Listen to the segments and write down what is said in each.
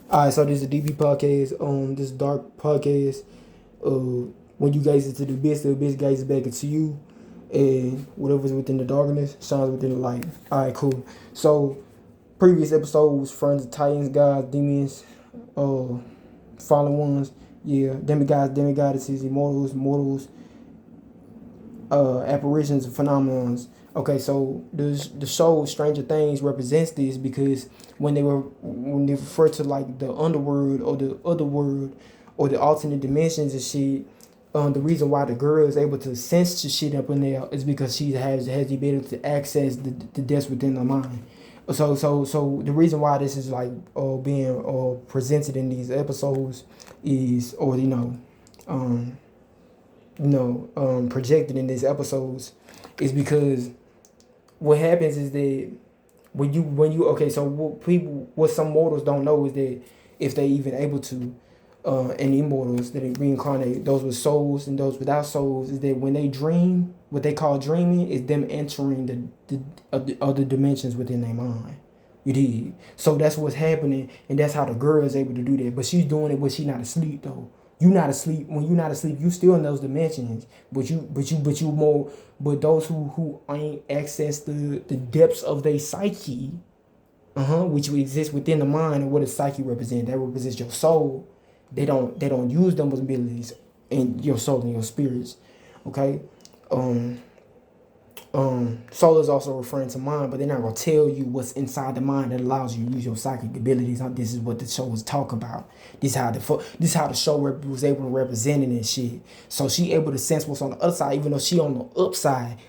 Alright, so this is a DB podcast. This dark podcast. When you guys into the abyss guys back into you, and whatever's within the darkness shines within the light. Alright, cool. So previous episodes, friends, titans, gods, demons, fallen ones, yeah, demigods, demi-goddesses, immortals, mortals, apparitions, and phenomenons. Okay, so the show Stranger Things represents this because when they refer to like the underworld or the other world or the alternate dimensions and shit, the reason why the girl is able to sense the shit up in there is because she has the ability to access the depths within her mind. So the reason why this is like being presented in these episodes is, or projected in these episodes, is because what happens is that when you okay, so what some mortals don't know is that if they even able to, and immortals that reincarnate, those with souls and those without souls, is that when they dream, what they call dreaming is them entering the other dimensions within their mind. You did. So that's what's happening, and that's how the girl is able to do that. But she's doing it when she's not asleep though. You not asleep. When you not asleep, you still in those dimensions. But you more. But those who ain't access the depths of their psyche, which exists within the mind, and what does psyche represent? That represents your soul. They don't use them abilities in your soul and your spirits. Okay. Soul is also referring to mind, but they're not gonna tell you what's inside the mind that allows you to use your psychic abilities. This is what the show was talking about. This is how the show was able to represent it and shit. So she able to sense what's on the other side, even though she on the upside,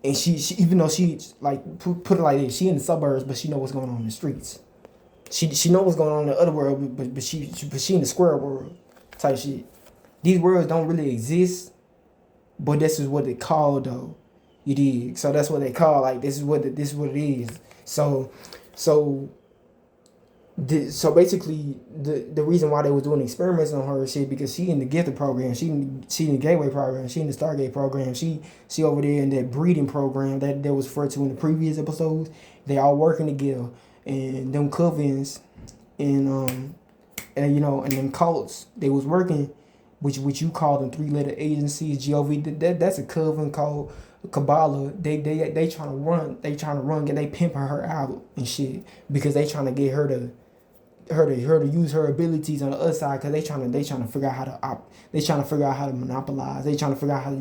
and she even though she like put it like this, she in the suburbs, but she know what's going on in the streets. She know what's going on in the other world, but she in the square world type shit. These worlds don't really exist, but this is what they call though. You dig? So that's what they call, like, this is what it is. So so so basically the reason why they was doing experiments on her shit, because she in the gifted program, she in the gateway program, she in the Stargate program, she over there in that breeding program that was referred to in the previous episodes. They all working together, and them covens and them cults they was working, which you call them 3-letter agencies, GOV. That's a coven called Kabbalah. They trying to run and they pimping her out and shit, because they trying to get her to use her abilities on the other side, because they trying to figure out how to monopolize. They trying to figure out how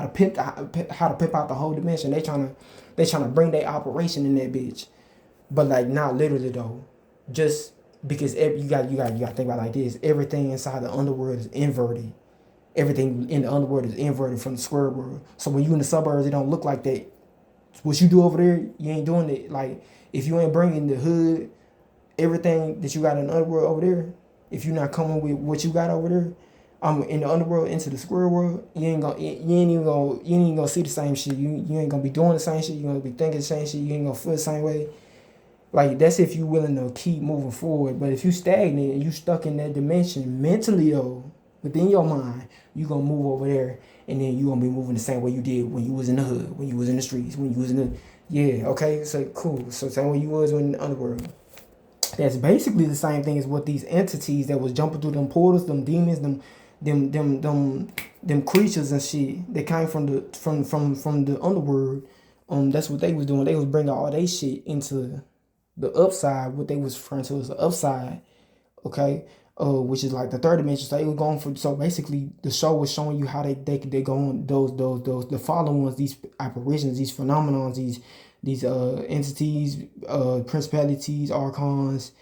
to pimp out the whole dimension. They trying to bring their operation in that bitch. But like, not literally though, just because you got to think about it like this. Everything inside the underworld is inverted. Everything in the underworld is inverted from the square world. So when you in the suburbs, it don't look like that. What you do over there, you ain't doing it. Like, if you ain't bringing the hood, everything that you got in the underworld over there, if you not coming with what you got over there, in the underworld into the square world, you ain't even gonna see the same shit. You ain't gonna be doing the same shit. You gonna be thinking the same shit. You ain't gonna feel the same way. Like, that's if you willing to keep moving forward. But if you stagnant and you stuck in that dimension mentally though, within your mind, you gonna move over there, and then you gonna be moving the same way you did when you was in the hood, when you was in the streets, when you was in the okay. So cool. So same way you was in the underworld. That's basically the same thing as what these entities that was jumping through them portals, them demons, them creatures and shit that came from the underworld. That's what they was doing. They was bringing all they shit into the upside, what they was referring to as the upside, okay, which is like the third dimension. So they were going for. So basically, the show was showing you how they go on those the fallen ones, these apparitions, these phenomenons, these entities, principalities, archons,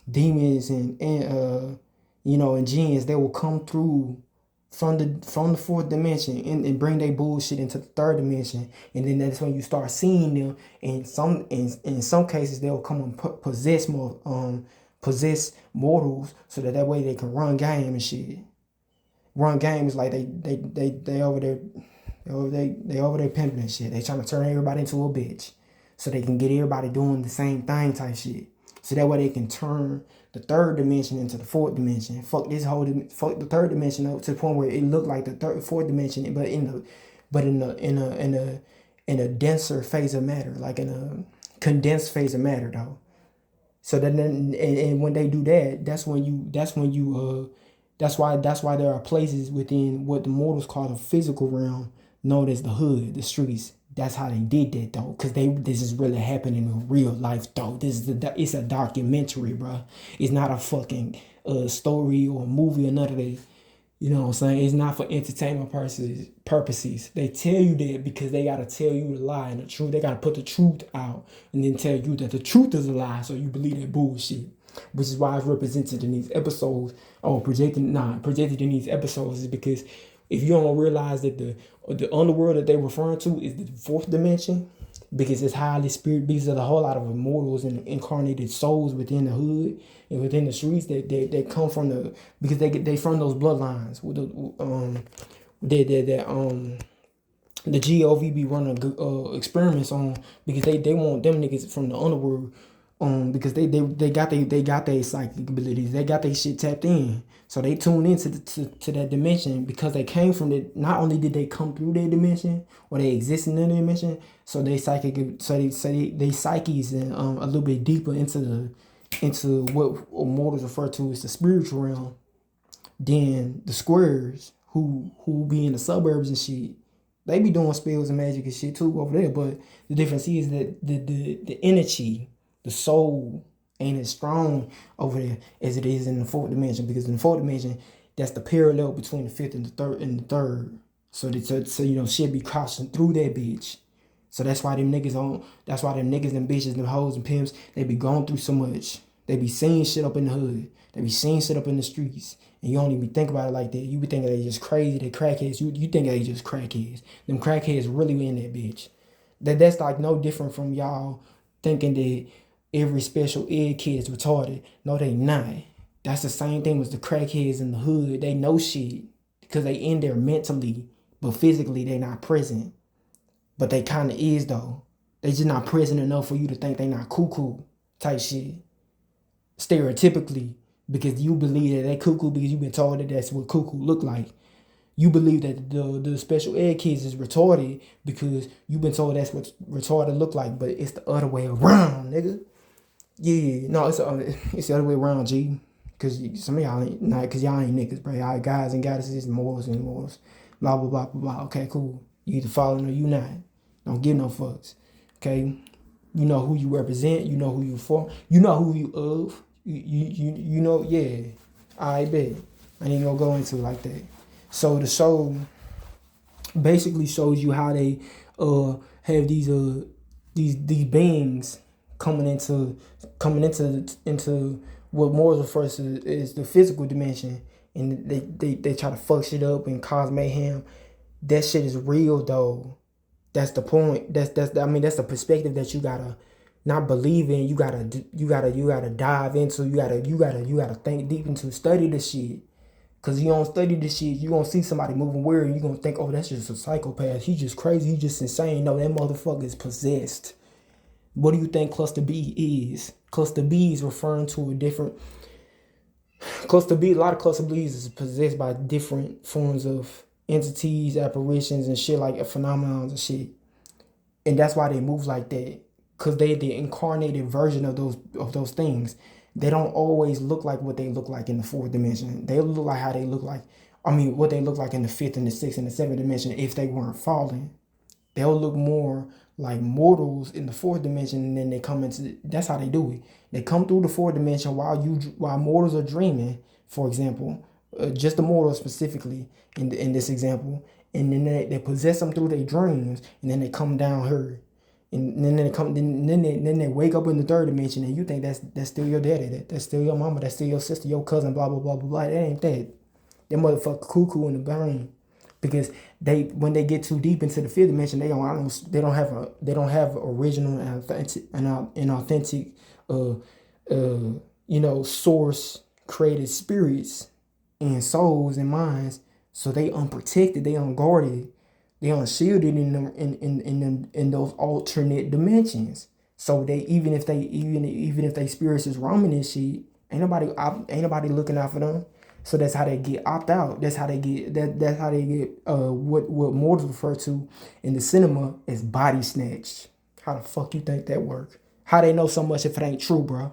demons, and jinns. They will come through from the fourth dimension and bring their bullshit into the third dimension, and then that's when you start seeing them. And in some cases they'll come and possess mortals, so that way they can run game and shit. Run games like they over there. They over there pimping and shit. They trying to turn everybody into a bitch, so they can get everybody doing the same thing type shit. So that way they can turn the third dimension into the fourth dimension. Fuck the third dimension up to the point where it looked like the fourth dimension, but in a denser phase of matter, like in a condensed phase of matter though. So then, and when they do that, that's why there are places within what the mortals call the physical realm, known as the hood, the streets. That's how they did that though, cause this is really happening in real life though. It's a documentary, bro. It's not a fucking story or a movie or none of that. You know what I'm saying? It's not for entertainment purposes. They tell you that because they gotta tell you the lie and the truth. They gotta put the truth out and then tell you that the truth is a lie, so you believe that bullshit. Which is why it's represented in these episodes, or projected in these episodes, is because if you don't realize that the underworld that they're referring to is the fourth dimension, because it's highly spirit, because there's a whole lot of immortals and incarnated souls within the hood and within the streets that come from because they from those bloodlines with the GOV be running experiments on, because they want them niggas from the underworld, because they got their psychic abilities, they got their shit tapped in, so they tune into to that dimension because they came from it. Not only did they come through their dimension or they exist in their dimension, so they psyches and a little bit deeper into what mortals refer to as the spiritual realm. Then the squares who be in the suburbs and shit, they be doing spells and magic and shit too over there. But the difference is that the energy, the soul, ain't as strong over there as it is in the fourth dimension, because in the fourth dimension, that's the parallel between the fifth and the third. So shit be crossing through that bitch. So that's why them niggas and bitches, them hoes and pimps, they be going through so much. They be seeing shit up in the hood. They be seeing shit up in the streets. And you don't even think about it like that. You be thinking they just crazy, they crackheads. You think they just crackheads. Them crackheads really in that bitch. That's like no different from y'all thinking that every special ed kid is retarded. No, they not. That's the same thing as the crackheads in the hood. They know shit because they in there mentally, but physically they not present. But they kind of is though. They just not present enough for you to think they not cuckoo type shit. Stereotypically, because you believe that they cuckoo because you've been told that that's what cuckoo look like. You believe that the special ed kids is retarded because you've been told that's what retarded look like, but it's the other way around, nigga. Yeah, no, it's the other way around, G. Cause some of y'all ain't not, cause y'all ain't niggas, bro. Y'all guys and goddesses, morals and morals, blah blah blah blah blah. Okay, cool. You either following or you not. Don't give no fucks. Okay, you know who you represent. You know who you for. You know who you of. You know, yeah. I bet. I ain't gonna go into it like that. So the show basically shows you how they have these beings coming into what Morris refers to as the physical dimension, and they try to fuck shit up and cause mayhem. That shit is real though. That's the point. That's the perspective that you gotta not believe in. You gotta dive into. You gotta think deep into, study the shit. Cause you don't study this shit, you gonna see somebody moving weird and you gonna think, oh, that's just a psychopath. He just crazy, he just insane. No, that motherfucker is possessed. What do you think Cluster B is? Cluster B is referring to a different Cluster B. A lot of Cluster B's is possessed by different forms of entities, apparitions, and shit, like phenomena and shit. And that's why they move like that. Cause they the incarnated version of those things. They don't always look like what they look like in the fourth dimension. They look like how they look like, what they look like in the fifth and the sixth and the seventh dimension if they weren't fallen. They'll look more like mortals in the fourth dimension, and then they come into, that's how they do it. They come through the fourth dimension while mortals are dreaming, for example, just the mortals specifically in this example, and then they possess them through their dreams, and then they come down here. And then they wake up in the third dimension, and you think that's still your daddy, that's still your mama, that's still your sister, your cousin, blah blah blah blah blah. That ain't that. That motherfucker cuckoo in the brain, because when they get too deep into the fifth dimension, they don't have original and authentic source created spirits and souls and minds, so they unprotected, they unguarded. They unshielded in those alternate dimensions. So they even if they spirits is roaming and shit, ain't nobody looking out for them. So that's how they get opt out. That's how they get what mortals refer to in the cinema as body snatched. How the fuck you think that work? How they know so much if it ain't true, bro?